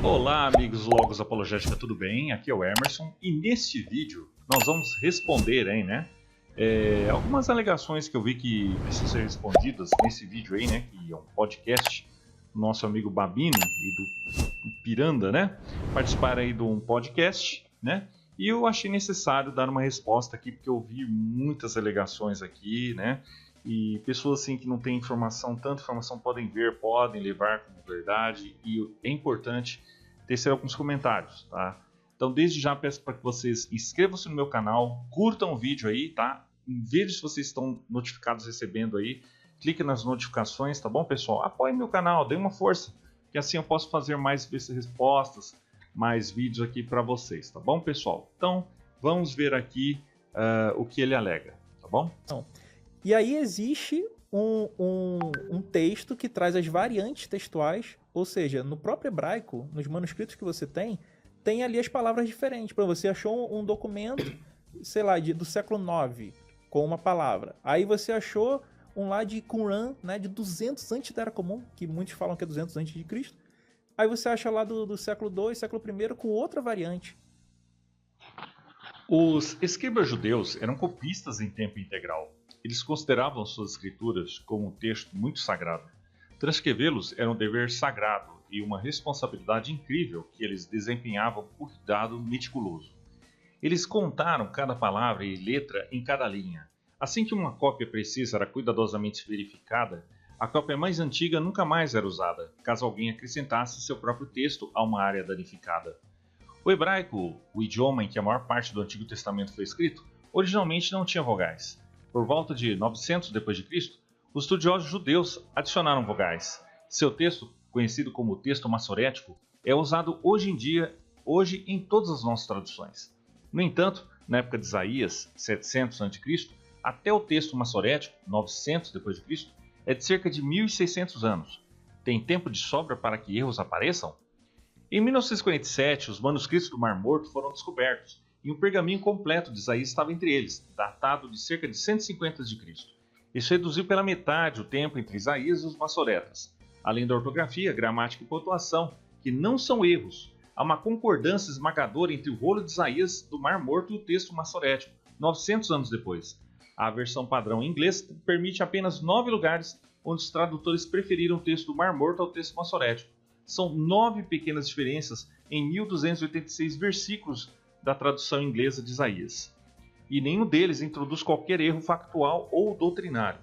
Olá, amigos Logos Apologética, tudo bem? Aqui é o Emerson e neste vídeo nós vamos responder algumas alegações que eu vi que precisam ser respondidas nesse vídeo aí, né? Que é um podcast do nosso amigo Babino e do Piranda, né? Participaram aí de um podcast, né? E eu achei necessário dar uma resposta aqui porque eu vi muitas alegações aqui, né? E pessoas assim que não têm informação, tanta informação podem ver, podem levar como verdade, e é importante tecer alguns comentários, tá? Então desde já peço para que vocês inscrevam-se no meu canal, curtam o vídeo aí, tá? Veja se vocês estão notificados recebendo aí, clique nas notificações, tá bom, pessoal? Apoiem meu canal, dê uma força, que assim eu posso fazer mais respostas, mais vídeos aqui para vocês, tá bom, pessoal? Então vamos ver aqui o que ele alega, tá bom? E aí existe um texto que traz as variantes textuais, ou seja, no próprio hebraico, nos manuscritos que você tem ali as palavras diferentes. Para você achou um documento, sei lá, do século IX, com uma palavra. Aí você achou um lá de Qumran, né, de 200 antes da Era Comum, que muitos falam que é 200 antes de Cristo. Aí você acha lá do século II, século I, com outra variante. Os escribas judeus eram copistas em tempo integral. Eles consideravam suas escrituras como um texto muito sagrado. Transcrevê-los era um dever sagrado e uma responsabilidade incrível que eles desempenhavam com cuidado meticuloso. Eles contaram cada palavra e letra em cada linha. Assim que uma cópia precisa era cuidadosamente verificada, a cópia mais antiga nunca mais era usada, caso alguém acrescentasse seu próprio texto a uma área danificada. O hebraico, o idioma em que a maior parte do Antigo Testamento foi escrito, originalmente não tinha vogais. Por volta de 900 d.C., os estudiosos judeus adicionaram vogais. Seu texto, conhecido como texto massorético, é usado hoje em todas as nossas traduções. No entanto, na época de Isaías, 700 a.C., até o texto massorético, 900 d.C., é de cerca de 1600 anos. Tem tempo de sobra para que erros apareçam? Em 1947, os manuscritos do Mar Morto foram descobertos e um pergaminho completo de Isaías estava entre eles, datado de cerca de 150 a.C. Isso reduziu pela metade o tempo entre Isaías e os massoretas. Além da ortografia, gramática e pontuação, que não são erros, há uma concordância esmagadora entre o rolo de Isaías do Mar Morto e o texto massorético, 900 anos depois. A versão padrão em inglês permite apenas 9 lugares onde os tradutores preferiram o texto do Mar Morto ao texto massorético. São 9 pequenas diferenças em 1286 versículos da tradução inglesa de Isaías. E nenhum deles introduz qualquer erro factual ou doutrinário.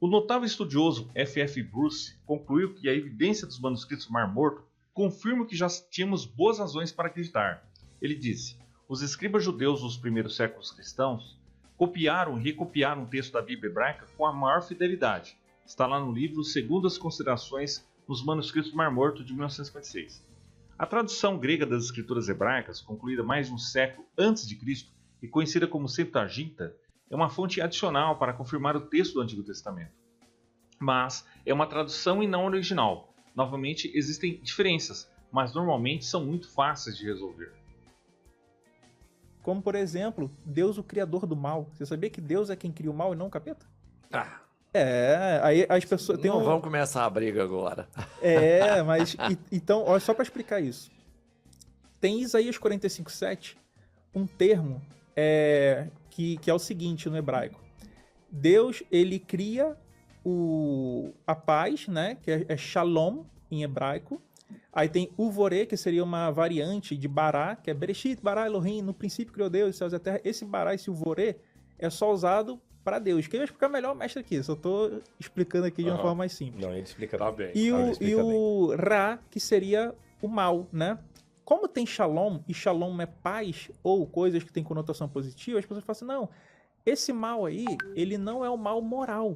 O notável estudioso F.F. Bruce concluiu que a evidência dos manuscritos do Mar Morto confirma que já tínhamos boas razões para acreditar. Ele disse: os escribas judeus dos primeiros séculos cristãos copiaram e recopiaram o texto da Bíblia hebraica com a maior fidelidade. Está lá no livro Segundo as Considerações nos Manuscritos do Mar Morto, de 1956. A tradução grega das escrituras hebraicas, concluída mais de um século antes de Cristo e conhecida como Septuaginta, é uma fonte adicional para confirmar o texto do Antigo Testamento. Mas é uma tradução e não original. Novamente, existem diferenças, mas normalmente são muito fáceis de resolver. Como, por exemplo, Deus, o criador do mal. Você sabia que Deus é quem cria o mal e não o capeta? Aí as pessoas... Não vamos começar a briga agora. Mas... Então, olha, só para explicar isso. Tem Isaías 45:7, um termo que é o seguinte no hebraico. Deus, ele cria a paz, né? Que é shalom em hebraico. Aí tem Uvorê, que seria uma variante de Bará, que é Bereshit, Bará, Elohim, no princípio criou Deus, os céus e a terra. Esse Bará, esse Uvorê, é só usado para Deus. Quem vai explicar melhor, mestre aqui. Só tô explicando aqui de uma forma mais simples. Não, ele explica tá bem. E o Ra, que seria o mal, né? Como tem Shalom, e Shalom é paz, ou coisas que têm conotação positiva, as pessoas falam assim, não, esse mal aí, ele não é o mal moral.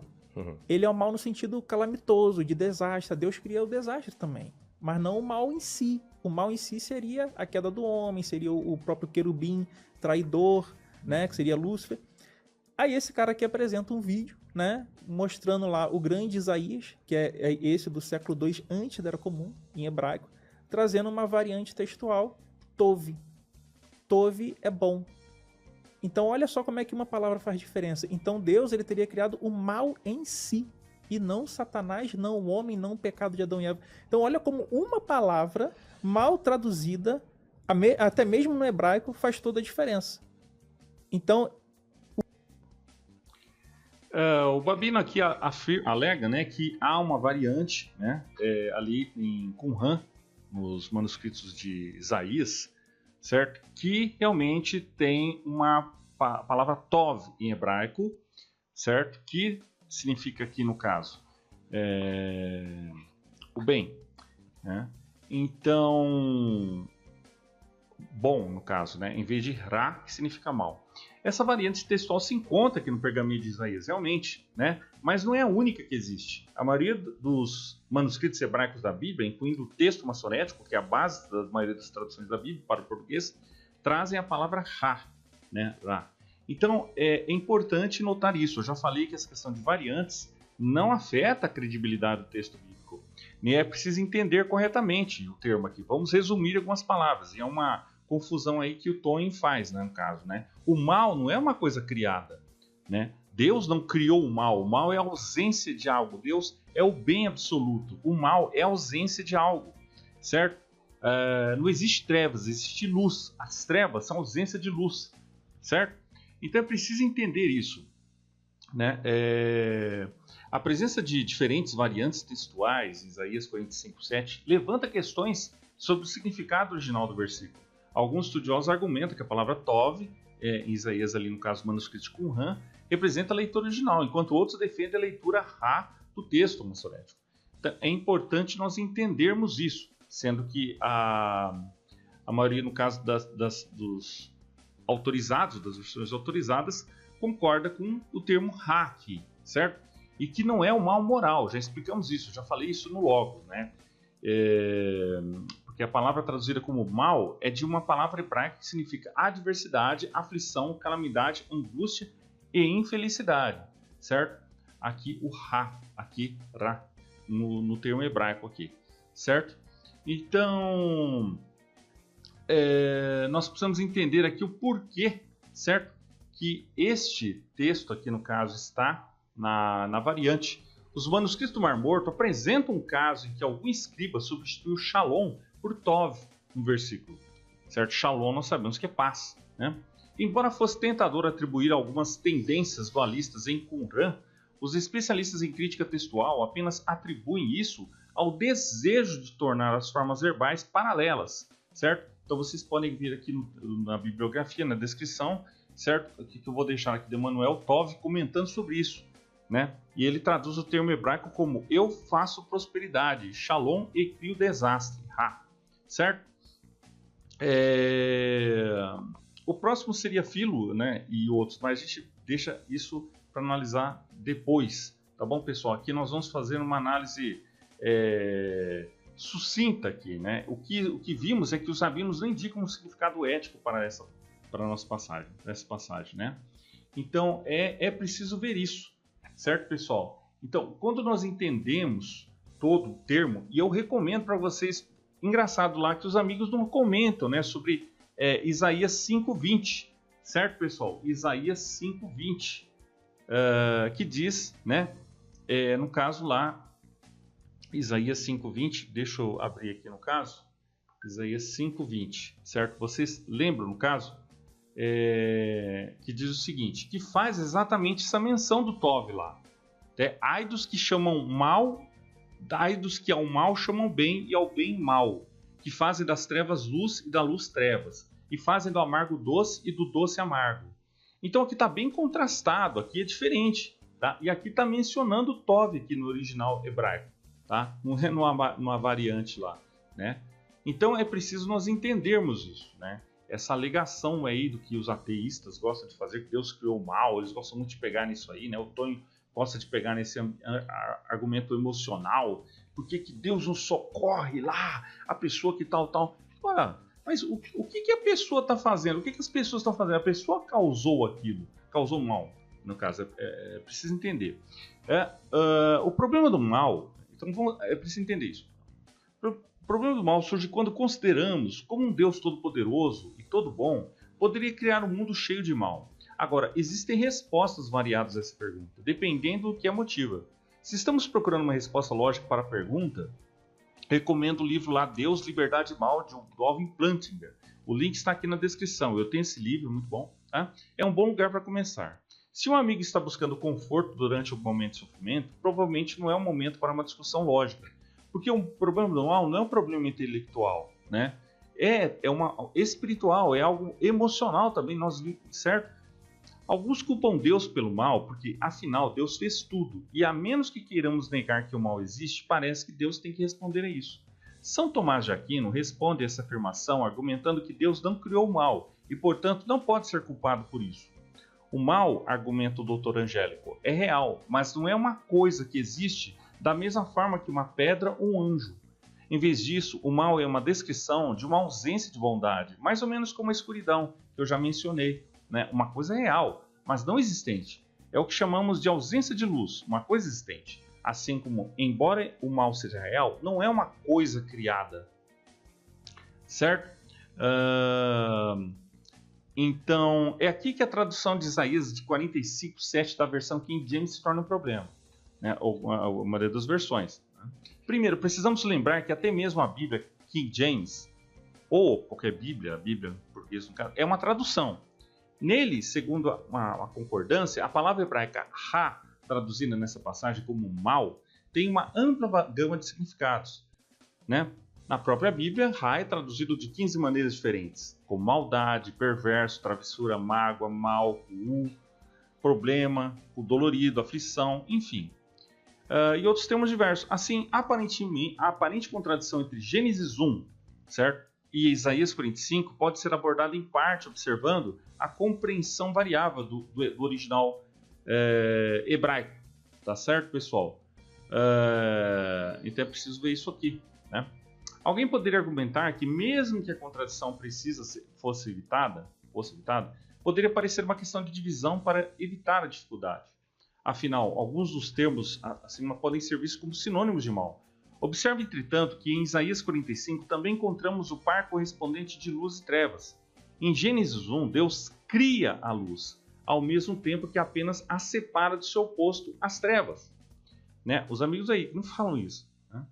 Ele é o mal no sentido calamitoso, de desastre. Deus cria o desastre também. Mas não o mal em si. O mal em si seria a queda do homem, seria o próprio querubim traidor, né? Que seria Lúcifer. Aí esse cara aqui apresenta um vídeo, né, mostrando lá o grande Isaías, que é esse do século II antes da Era Comum, em hebraico, trazendo uma variante textual, Tov. Tov é bom. Então olha só como é que uma palavra faz diferença. Então Deus, ele teria criado o mal em si. e não Satanás, não o homem, não o pecado de Adão e Eva. Então olha como uma palavra mal traduzida, até mesmo no hebraico, faz toda a diferença. Então... O Babino aqui alega, né, que há uma variante, né, ali em Qumran, nos manuscritos de Isaías, certo? Que realmente tem uma palavra tov em hebraico, certo? Que significa aqui no caso o bem, né? Então, bom no caso, né? Em vez de ra, que significa mal. Essa variante textual se encontra aqui no pergaminho de Isaías, realmente, né? Mas não é a única que existe. A maioria dos manuscritos hebraicos da Bíblia, incluindo o texto maçorético, que é a base da maioria das traduções da Bíblia para o português, trazem a palavra ra, né? Ra. Então, é importante notar isso. Eu já falei que essa questão de variantes não afeta a credibilidade do texto bíblico. Nem é preciso entender corretamente o termo aqui. Vamos resumir algumas palavras. E é uma confusão aí que o Tolkien faz, né, no caso, né? O mal não é uma coisa criada, né? Deus não criou o mal é a ausência de algo. Deus é o bem absoluto. O mal é a ausência de algo, certo? Não existe trevas, existe luz. As trevas são ausência de luz, certo? Então é preciso entender isso, né? A presença de diferentes variantes textuais, Isaías 45:7, levanta questões sobre o significado original do versículo. Alguns estudiosos argumentam que a palavra tov, em Isaías, ali no caso manuscrito de Qumran, representa a leitura original, enquanto outros defendem a leitura ra do texto maçorético. Então, é importante nós entendermos isso, sendo que a maioria, no caso dos autorizados, das versões autorizadas, concorda com o termo ra aqui, certo? E que não é o mal moral, já explicamos isso, já falei isso no Logos, né? Porque a palavra traduzida como mal é de uma palavra hebraica que significa adversidade, aflição, calamidade, angústia e infelicidade, certo? Aqui o ra, aqui ra, no termo hebraico aqui, certo? Então, nós precisamos entender aqui o porquê, certo? Que este texto aqui no caso está na variante. Os manuscritos do Mar Morto apresentam um caso em que algum escriba substituiu Shalom por Tov no versículo, certo? Shalom nós sabemos que é paz, né? Embora fosse tentador atribuir algumas tendências dualistas em Qumran, os especialistas em crítica textual apenas atribuem isso ao desejo de tornar as formas verbais paralelas, certo? Então vocês podem vir aqui na bibliografia, na descrição, certo? Aqui que eu vou deixar aqui de Emanuel Tov comentando sobre isso, né? E ele traduz o termo hebraico como eu faço prosperidade, Shalom e crio desastre, Ra, certo? O próximo seria Filo, né? E outros, mas a gente deixa isso para analisar depois, tá bom, pessoal? Aqui nós vamos fazer uma análise sucinta aqui, né? O que vimos é que os rabinos não indicam um significado ético para a nossa passagem, essa passagem, né? Então é preciso ver isso, certo, pessoal? Então, quando nós entendemos todo o termo, e eu recomendo para vocês, engraçado lá que os amigos não comentam, né, sobre Isaías 5:20, certo, pessoal? Isaías 5:20, que diz, né, no caso lá, Isaías 5:20, deixa eu abrir aqui no caso, Isaías 5:20, certo? Vocês lembram, no caso, que diz o seguinte, que faz exatamente essa menção do Tov lá. Ai dos que chamam mal, ai dos que ao mal chamam bem e ao bem mal, que fazem das trevas luz e da luz trevas, e fazem do amargo doce e do doce amargo. Então aqui está bem contrastado, aqui é diferente, tá? E aqui está mencionando o Tov aqui no original hebraico, tá? Não é numa variante lá, né? Então é preciso nós entendermos isso, né? Essa alegação aí do que os ateístas gostam de fazer, que Deus criou o mal, eles gostam muito de pegar nisso aí, né? O Tony gosta de pegar nesse argumento emocional, por que Deus não socorre lá a pessoa que tal. Ué, mas o que a pessoa está fazendo? O que as pessoas estão fazendo? A pessoa causou aquilo, causou mal, no caso, é preciso entender. O problema do mal, então é preciso entender isso. O problema do mal surge quando consideramos como um Deus todo-poderoso e todo bom poderia criar um mundo cheio de mal. Agora, existem respostas variadas a essa pergunta, dependendo do que a motiva. Se estamos procurando uma resposta lógica para a pergunta, recomendo o livro lá Deus, Liberdade e Mal, do Alvin Plantinga. O link está aqui na descrição. Eu tenho esse livro, muito bom. Tá? É um bom lugar para começar. Se um amigo está buscando conforto durante um momento de sofrimento, provavelmente não é um momento para uma discussão lógica. Porque o problema do mal não é um problema intelectual, né? É uma espiritual, é algo emocional também, certo? Alguns culpam Deus pelo mal, porque afinal Deus fez tudo, e a menos que queiramos negar que o mal existe, parece que Deus tem que responder a isso. São Tomás de Aquino responde a essa afirmação argumentando que Deus não criou o mal, e portanto não pode ser culpado por isso. O mal, argumenta o Dr. Angélico, é real, mas não é uma coisa que existe da mesma forma que uma pedra ou um anjo. Em vez disso, o mal é uma descrição de uma ausência de bondade, mais ou menos como a escuridão, que eu já mencionei, né? Uma coisa real, mas não existente. É o que chamamos de ausência de luz, uma coisa existente. Assim como, embora o mal seja real, não é uma coisa criada. Certo? Então, é aqui que a tradução de Isaías de 45:7 da versão King James se torna um problema, né? Ou a maioria das versões. Né? Primeiro, precisamos lembrar que até mesmo a Bíblia King James, ou qualquer Bíblia, a Bíblia portuguesa no caso, é uma tradução. Nele, segundo a concordância, a palavra hebraica ra, traduzida nessa passagem como mal, tem uma ampla gama de significados, né? Na própria Bíblia, ra é traduzido de 15 maneiras diferentes, como maldade, perverso, travessura, mágoa, mal, problema, o dolorido, aflição, enfim. E outros termos diversos. Assim, a aparente contradição entre Gênesis 1, certo? E Isaías 45 pode ser abordada em parte observando a compreensão variável do original hebraico. Tá certo, pessoal? Então é preciso ver isso aqui, né? Alguém poderia argumentar que mesmo que a contradição fosse evitada, poderia parecer uma questão de divisão para evitar a dificuldade. Afinal, alguns dos termos acima podem ser vistos como sinônimos de mal. Observe, entretanto, que em Isaías 45 também encontramos o par correspondente de luz e trevas. Em Gênesis 1, Deus cria a luz, ao mesmo tempo que apenas a separa do seu oposto, as trevas. Né? Os amigos aí não falam isso. Né?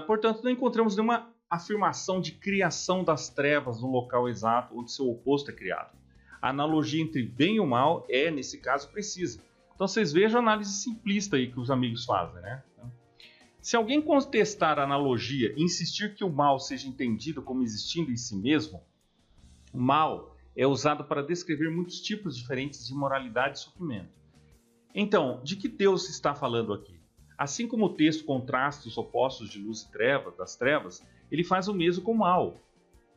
Portanto, não encontramos nenhuma afirmação de criação das trevas no local exato onde seu oposto é criado. A analogia entre bem e o mal é, nesse caso, precisa. Então vocês vejam a análise simplista aí que os amigos fazem, né? Se alguém contestar a analogia e insistir que o mal seja entendido como existindo em si mesmo, o mal é usado para descrever muitos tipos diferentes de imoralidade e sofrimento. Então, de que Deus está falando aqui? Assim como o texto contrasta os opostos de luz e das trevas, ele faz o mesmo com o mal.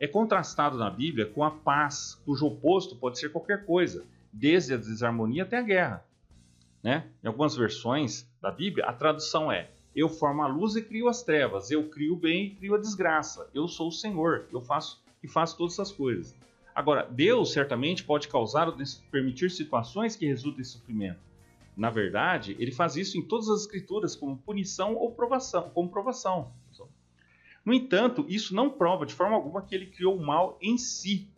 É contrastado na Bíblia com a paz, cujo oposto pode ser qualquer coisa, desde a desarmonia até a guerra. Né? Em algumas versões da Bíblia, a tradução é: eu formo a luz e crio as trevas, eu crio o bem e crio a desgraça, eu sou o Senhor, eu faço todas essas coisas. Agora, Deus certamente pode causar ou permitir situações que resultem em sofrimento. Na verdade, ele faz isso em todas as escrituras como punição ou como provação. No entanto, isso não prova de forma alguma que ele criou o mal em si.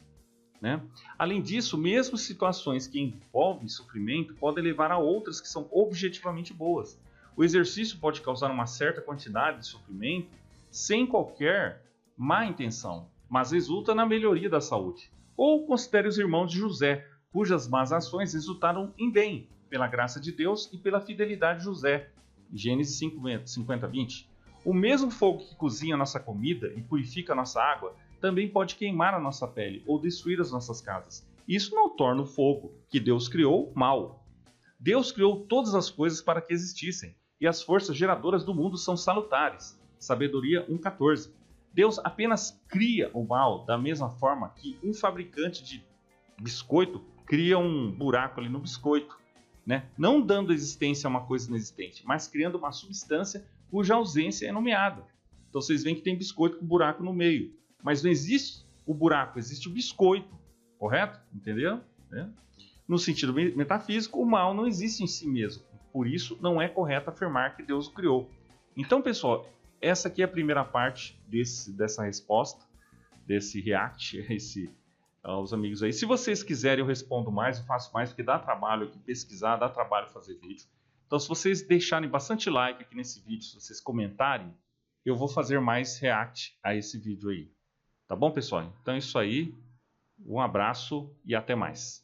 Né? Além disso, mesmo situações que envolvem sofrimento podem levar a outras que são objetivamente boas. O exercício pode causar uma certa quantidade de sofrimento sem qualquer má intenção, mas resulta na melhoria da saúde. Ou considere os irmãos de José, cujas más ações resultaram em bem, pela graça de Deus e pela fidelidade de José. Gênesis 50:20. O mesmo fogo que cozinha a nossa comida e purifica a nossa água também pode queimar a nossa pele ou destruir as nossas casas. Isso não torna o fogo que Deus criou mal. Deus criou todas as coisas para que existissem, e as forças geradoras do mundo são salutares. Sabedoria 1:14. Deus apenas cria o mal da mesma forma que um fabricante de biscoito cria um buraco ali no biscoito, né? Não dando existência a uma coisa inexistente, mas criando uma substância cuja ausência é nomeada. Então vocês veem que tem biscoito com buraco no meio, mas não existe o buraco, existe o biscoito, correto? Entendeu? No sentido metafísico, o mal não existe em si mesmo. Por isso, não é correto afirmar que Deus o criou. Então, pessoal, essa aqui é a primeira parte dessa resposta, desse react aos amigos aí. Se vocês quiserem, eu respondo mais, eu faço mais, porque dá trabalho aqui pesquisar, dá trabalho fazer vídeo. Então, se vocês deixarem bastante like aqui nesse vídeo, se vocês comentarem, eu vou fazer mais react a esse vídeo aí. Tá bom, pessoal? Então é isso aí. Um abraço e até mais.